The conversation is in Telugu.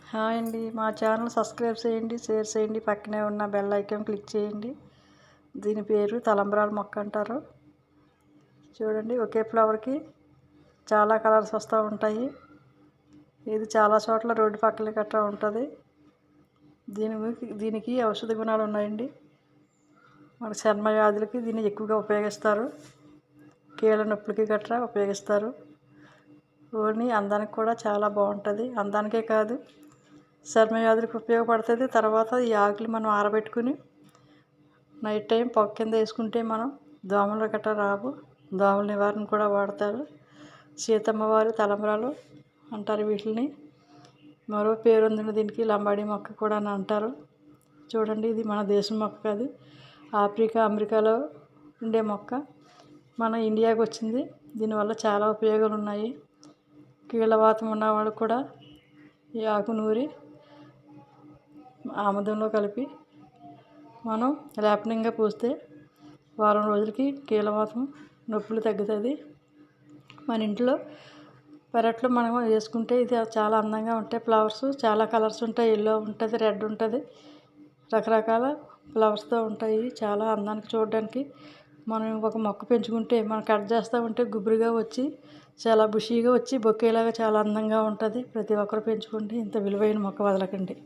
హాయ్ అండి, మా ఛానల్ సబ్స్క్రైబ్ చేయండి, షేర్ చేయండి, పక్కనే ఉన్న బెల్ ఐకాన్ క్లిక్ చేయండి. దీని పేరు తలంబ్రాల మొక్క అంటారు. చూడండి, ఒకే ఫ్లవర్కి చాలా కలర్స్ వస్తూ ఉంటాయి. ఇది చాలా చోట్ల రోడ్డు పక్కన గట్రా ఉంటుంది. దీనికి ఔషధ గుణాలు ఉన్నాయండి. మన చర్మ వ్యాధులకి దీన్ని ఎక్కువగా ఉపయోగిస్తారు. కీళ్ళ నొప్పులకి గట్రా ఉపయోగిస్తారు. ఓన్లీ అందానికి కూడా చాలా బాగుంటుంది. అందానికే కాదు, చర్మ వ్యాధులకు ఉపయోగపడుతుంది. తర్వాత ఈ ఆకులు మనం ఆరబెట్టుకుని నైట్ టైం పొగ కింద వేసుకుంటే మనం దోమలు గట్రా రావు. దోమల నివారణ కూడా వాడతారు. సీతమ్మవారి తలంబ్రాలు అంటారు వీటిని. మరో పేరు ఉంది దీనికి, లంబాడి మొక్క కూడా అని అంటారు. చూడండి, ఇది మన దేశం మొక్క కాదు, ఆఫ్రికా అమెరికాలో ఉండే మొక్క మన ఇండియాకి వచ్చింది. దీనివల్ల చాలా ఉపయోగాలు ఉన్నాయి. కీళ్ళవాతం ఉన్నవాళ్ళు కూడా ఈ ఆకు నూరి ఆముదంలో కలిపి మనం లేపనంగా పూస్తే వారం రోజులకి కీళ్ళవాతం నొప్పులు తగ్గుతుంది. మన ఇంట్లో పెరట్లో మనం వేసుకుంటే ఇది చాలా అందంగా ఉంటాయి. ఫ్లవర్స్ చాలా కలర్స్ ఉంటాయి. ఎల్లో ఉంటుంది, రెడ్ ఉంటుంది, రకరకాల ఫ్లవర్స్తో ఉంటాయి. చాలా అందానికి చూడడానికి మనం ఒక మొక్క పెంచుకుంటే మనం కట్ చేస్తూ ఉంటే గుబురుగా వచ్చి చాలా బుషీగా వచ్చి బొకేలాగా చాలా అందంగా ఉంటుంది. ప్రతి ఒక్కరు పెంచుకుంటే ఇంత విలువైన మొక్క వదలకండి.